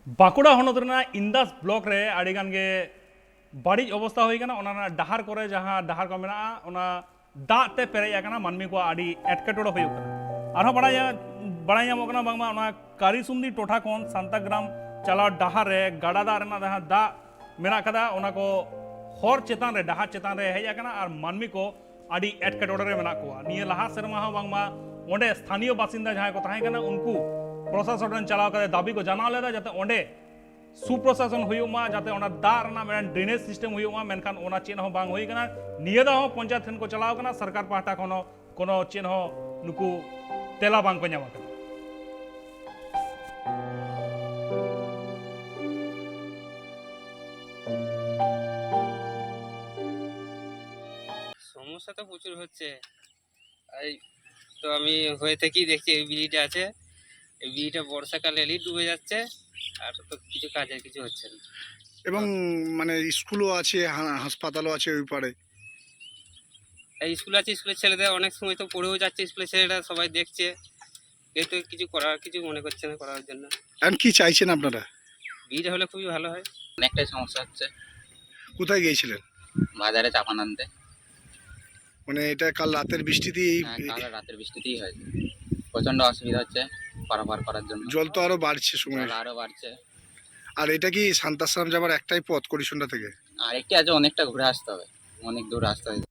Bankura हनत इंदास block रे आड़ीगान गे बाड़ी अवस्था हुई कना ओना डहार करे जहां डहार को मेना ओना दाग ते पेरेज आकना मानमी को आड़ी एटकेटोड़े हुई कना आरो बड़ाया बड़ा यामो कना बांगमा ओना कारीसुंदी टोठा कोन सांताग्राम चलाव डहार रे गाड़ा दा रेना जहां दा मेना कदा ओना को हर चेतान रे डहार चेतान रे हेज आकना और मानमी को आड़ी एटकेटोड़े रे मेना को निये लहा सेरमा हो बांगमा ओंडे स्थानीय बासिंदा जहां को ताहें कना उनको प्रशासन चलाव कर दाबी को जाना लेदा जाते ओंडे सुप्रशासन हुआ जाते दाग ड्रेनेज सिस्टम हुआ मेनखान ओना चेन हो बांग हुई कना निये दा हो पंचायत ठन को चलाव कना सरकार पाहटा खनो कोनो चेन हो नुकु तेला बांग को ᱧᱟᱢ कना সমস্যা তো প্রচুর হচ্ছে। এই তো আমি হয়ে থেকেই দেখছি এই বিড়িটা আছে, এই বিড়িটা বর্ষাকালে এলেই ডুবে যাচ্ছে, আর তো কিছু কাজের কিছু হচ্ছে না। এবং মানে স্কুলও আছে, হাসপাতালও আছে ওই পারে। এই স্কুল আছে, স্কুলের ছেলেদের অনেক সময় তো পড়েও যাচ্ছে, স্কুলের ছেলেরা সবাই দেখছে, কেউ তো কিছু করার কিছু মনে করছে না করার জন্য। এখন কি চাইছেন আপনারা? বিড়িটা হলে খুবই ভালো হয়। অনেকটাই সমস্যা হচ্ছে। কোথায় গিয়েছিলেন? বাজারে চাপান আনতে। মানে এটা কাল রাতের বৃষ্টিতেই কাল রাতের বৃষ্টিতেই হয়েছে, প্রচন্ড অসুবিধা হচ্ছে পারাপার করার জন্য। জল তো আরো বাড়ছে সময়, জল আরো বাড়ছে। আর এটা কি সান্তাশ্রম যাবার একটাই পথ করিসুন্ডা থেকে? আর একটি আছে, অনেকটা ঘুরে আসতে হবে, অনেক দূর আসতে হবে।